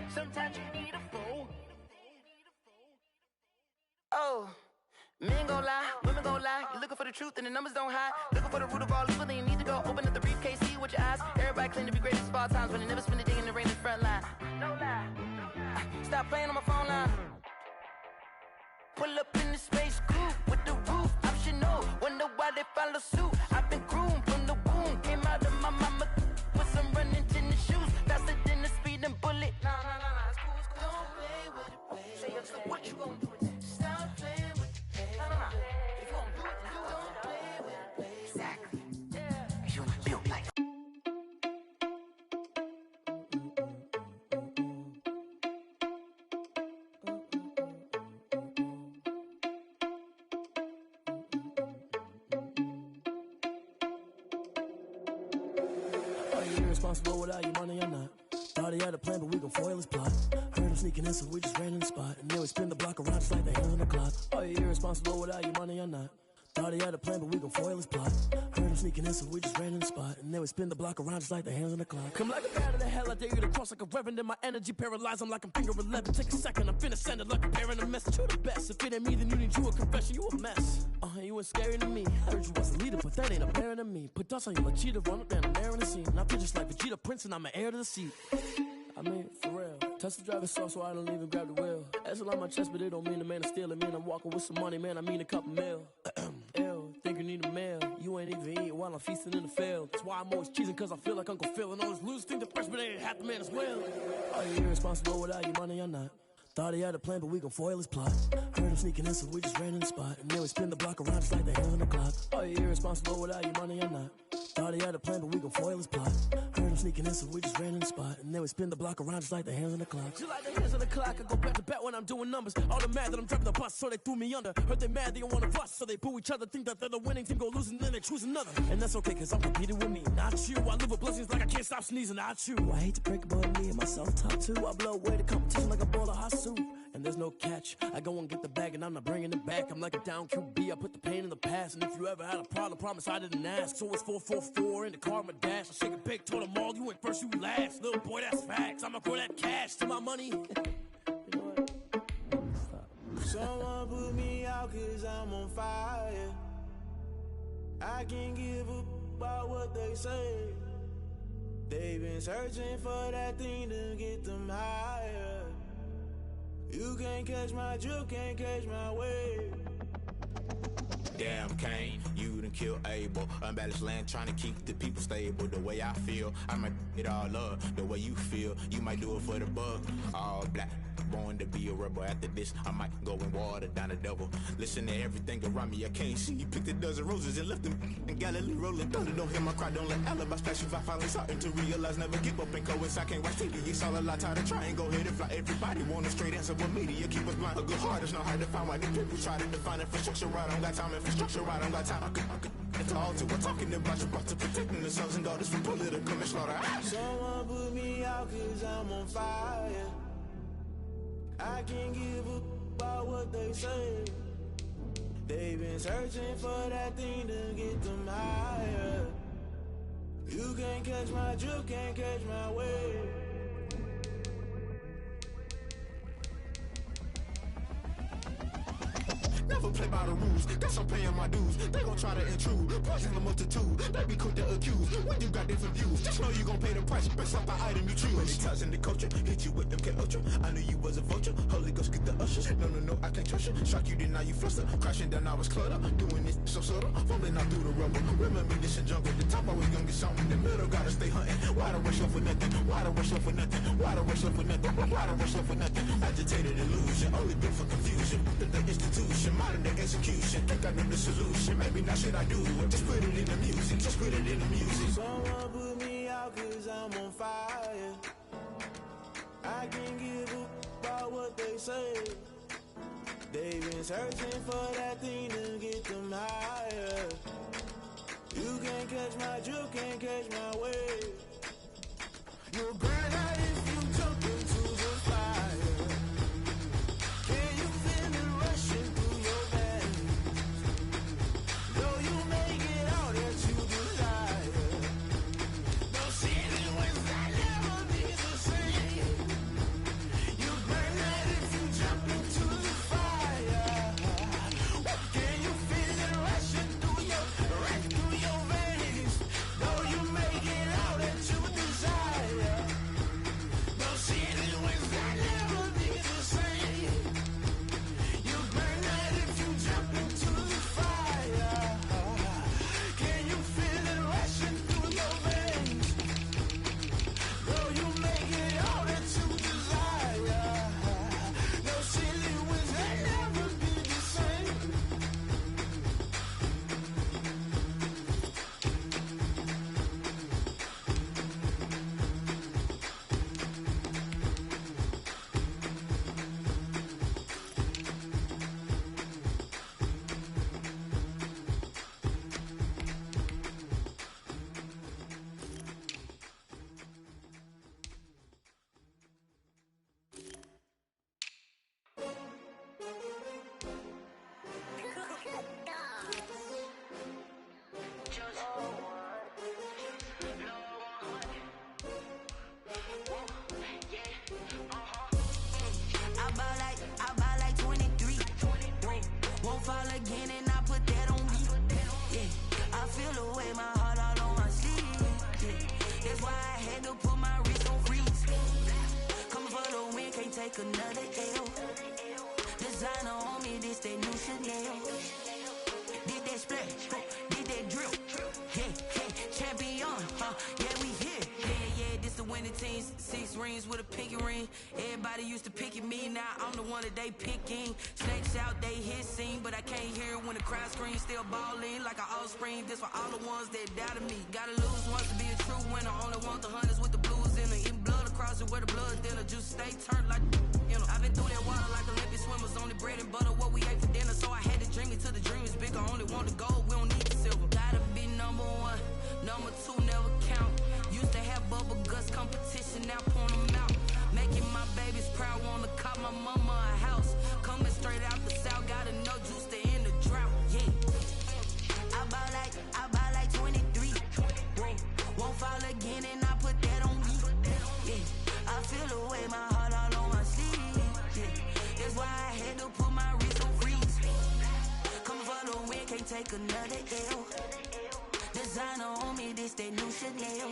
sometimes you need a fool. Oh. Men gon' lie, women gon' lie. You're looking for the truth and the numbers don't hide. Looking for the root of all evil, then you need to go open up the briefcase, see with your eyes. Everybody claim to be greatest of all times, but they never spend a day in the rain in the front line. No lie. Stop playing on my phone line. Pull up in the space coupe with the roof optional. Wonder why they follow suit. I've been groomed from the womb. Came out of my mama with some running tennis shoes. Faster than the speeding bullet. Nah, it's cool, it's cool. Don't play with it, baby. Say so what you gon' do with it? Stop playing with it. If you gon' do it, then don't play with it, baby. Exactly. Yeah. You built like.
Are you irresponsible without your money or not? Thought he had a plan, but we gon' foil his plot. Heard him sneaking in, so we just ran in the spot. And then we spin the block around just like the hands on the clock. Are you irresponsible without your money or not? Thought he had a plan, but we gon' foil his plot. Heard him sneaking in, so we just ran in the spot. And then we spin the block around just like the hands on the clock. Come like a bat of the hell, I dare you to cross like a reverend. In my energy paralyzed, I'm like I'm finger 11. Take a second, I'm finna send it like a parent a message. You the best, if it ain't me, then you need you a confession. You a mess, you ain't scary to me. I heard you was a leader, but that ain't apparent to me. Put dust on you like cheetah, run up down there in the scene. And I feel just like Vegeta Prince, and I'm an heir to the seat. I mean, for real. Touch the driver's soft, so I don't even grab the wheel. That's on my chest, but it don't mean the man is stealing. Mean I'm walking with some money, man, I mean a couple mil. Ew, think you need a meal. You ain't even eating while I'm feasting in the field. That's why I'm always cheesing, cause I feel like Uncle Phil. And all this loose think the freshman ain't half the man as well. Are you irresponsible without your money or not? Thought he had a plan, but we gon' foil his plot. Heard him sneaking in, so we just ran in the spot. And then we spin the block around just like the hands on the clock. Are you irresponsible without your money or not? Thought he had a plan, but we gon' foil his plot. Heard him sneaking in, so we just ran in the spot. And then we spin the block around just like the hands on the clock. Just like the hands on the clock, I go back to back when I'm doing numbers. All the mad that I'm driving the bus, so they threw me under. Heard they mad, they don't wanna bust, so they boo each other. Think that they're the winning team, go losing, then they choose another. And that's okay, cause I'm competing with me, not you. I live with blessings like I can't stop sneezing, not you. I hate to break it, but me and myself top too. I blow away the competition like a bowl of hot soup. And there's no catch. I go and get the bag and I'm not bringing it back. I'm like a down QB, I put the pain in the past. And if you ever had a problem, promise I didn't ask. So it's 444 in the car, my dash. I shake it big, told them all, you went first, you last. Little boy, that's facts. I'ma grow that cash to my money. You know what?
Someone put me out 'cause I'm on fire. I can't give a about what they say. They've been searching for that thing to get them higher. You can't catch my drift, can't catch my wave.
Damn, Kane, you done killed Abel. Unbalanced land, trying to keep the people stable. The way I feel, I might it all up. The way you feel, you might do it for the bug. All black, born to be a rebel. After this, I might go and water down the devil. Listen to everything around me, I can't see. You picked a dozen roses and left them in Galilee rolling thunder. Don't hear my cry, don't let alibi splash you. I finally starting to realize, never give up and coincide. Can't watch TV, it's all a lot. Tired of trying, go ahead and fly. Everybody want a straight answer, but media keep us blind. A good heart is not hard to find. Why the people try to define infrastructure right? I don't got time, infrastructure right? I don't got time. I could talk to. We're talking about you, about to protecting the sons and daughters from political manslaughter.
Someone put me out 'cause I'm on fire. I can't give a about what they say. They've been searching for that thing to get them higher. You can't catch my drift, can't catch my wave.
Never play by the rules, guess I'm paying my dues. They gon' try to intrude, poison the multitude. They be quick to accuse, when you got different views. Just know you gon' pay the price, based off the item you choose. Many times in the culture, hit you with them K-Ultra. I knew you was a vulture, Holy Ghost get the ushers. No, I can't trust you. Shock you, then now you fluster. Crashing down, I was cluttered. Doing this so subtle, fumbling out through the rubble. Remember this in jungle, the top always gonna get something. The middle gotta stay hunting. Why the rush up for nothing? Why the rush up for nothing? Why the rush up for nothing? Why the rush up for nothing? Agitated illusion, only built for confusion. The institution, modern day execution. Think I know the solution. Maybe not shit I do. Just put it in the music. Just put it in the music.
Someone put me out 'cause I'm on fire. I can't give a about what they say. They've been searching for that thing to get them higher. You can't catch my drift, can't catch my wave. You'll burn out if you jump into the fire. Can you feel it rushing through your veins? Though you make it all that you desire. Those feelings will never be the same. You burn out if you jump into the fire. Can you feel it rushing through your veins? Though you make it all that you desire. Those feelings will never be the same. You burn out if you jump into the fire. Can you feel it rushing through your veins? Though you make it all that you desire. Those feelings will never be the same. I buy like 23. Won't fall again and I put that on me. Yeah, I feel the way, my heart all on my sleeve. Yeah, that's why I had to put my wrist on freeze. Coming for the win, can't take another L. Designer on me, this that new Chanel. Did that splash, did that drip. Yeah, champion, yeah, we here. Yeah, this the winning team. 6 rings with a pinky ring. Everybody used to pick at me, now I'm the one that they picking. Snakes out, they hissing, but I can't hear when the crowd screams. Still balling like an offspring. This for all the ones that doubted me. Gotta lose once to be a true winner. Only want the hunters with the blues in it. Eating blood across it where the blood thinner. Juice stay turned like, you know. I've been through that water like Olympic swimmers. Only bread and butter, what we ate for dinner. So I had to dream it till the dream is bigger. Only want the gold, we don't need the silver. Gotta be number 1, number 2 never count. Used to have bubble guts competition, now point them out. Making my babies proud, wanna cop my mama a house. Coming straight out the south, gotta know juice to end the drought. Yeah, I buy like 23. Won't fall again and I put that on me. Yeah, I feel the way, my heart all on my sleeve. Yeah, that's why I had to put my another L. Designer on me, this that new Chanel.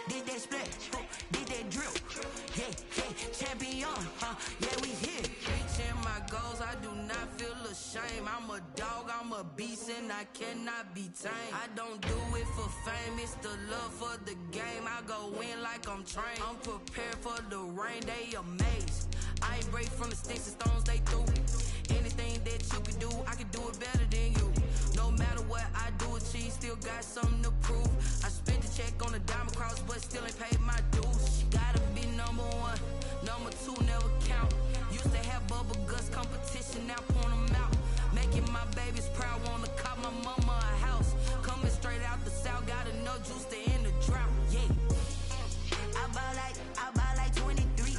Did that splash, did that drill. Yeah, champion, yeah, we here. Reaching my goals, I do not feel ashamed. I'm a dog, I'm a beast, and I cannot be tamed. I don't do it for fame, it's the love for the game. I go in like I'm trained. I'm prepared for the rain, they amazed. I ain't break from the sticks and stones they threw. Anything that you can do, I can do it better than you. No matter what I do, achieve, still got something to prove. I spent the check on the diamond cross, but still ain't paid my dues. Gotta be number one, number two never count. Used to have bubble guts competition, now point them out. Making my babies proud, wanna cop my mama a house. Coming straight out the south, got enough juice to end the drought. Yeah, I buy like 23.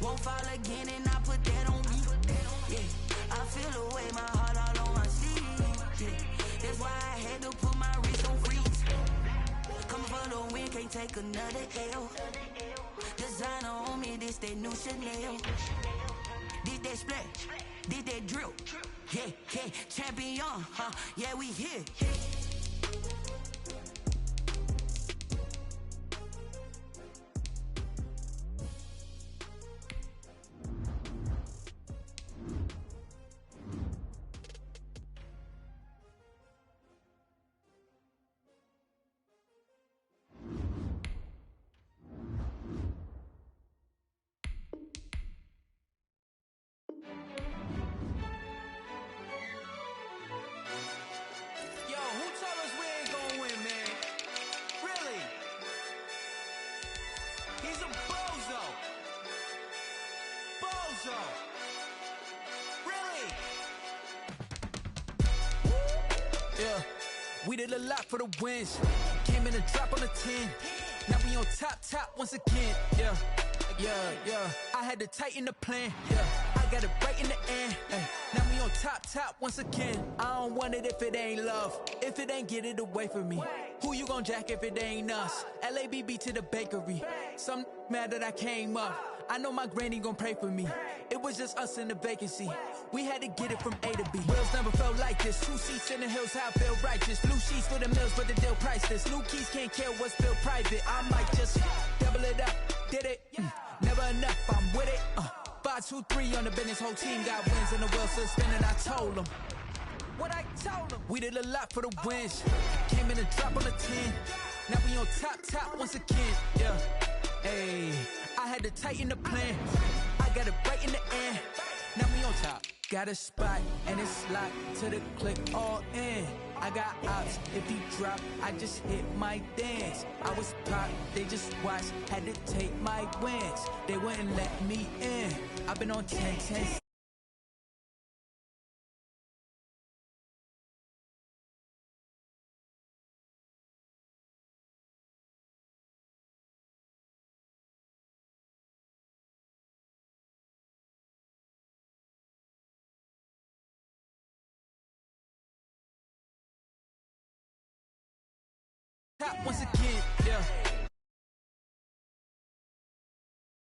Won't fall again, and I put that on me. Yeah, I feel the way, my heart all on my sleeve. Yeah, that's why I had to put my wrist on freeze. Coming for the win, can't take another L. Designer on me, this that new Chanel. Did that splash, did that drill. Yeah, champion, yeah, we here.
We did a lot for the wins. Came in a drop on the 10. Now we on top once again. Yeah. I had to tighten the plan. Yeah, I got it right in the end. Now we on top once again. I don't want it if it ain't love. If it ain't, get it away from me. Who you gon' jack if it ain't us? LABB to the bakery. Some mad that I came up. I know my granny gon' pray for me. It was just us in the vacancy. We had to get it from A to B. Wheels never felt like this. 2 seats in the hills, how I feel righteous. Blue sheets for the mills, but the deal priceless. New keys can't care what's built private. I might just double it up. Did it? Never enough, I'm with it. 5, 2, 3 on the business. Whole team got wins and the wheels still spinning. I told them what I told them. We did a lot for the wins. Came in a drop on the 10. Now we on top once again. Yeah. Hey, I had to tighten the plan. I got it right in the end. Now we on top. Got a spot and it's locked to the click all in. I got ops, if he drop, I just hit my dance. I was pop, they just watched, had to take my wins. They wouldn't let me in. I've been on 10. Once again, yeah.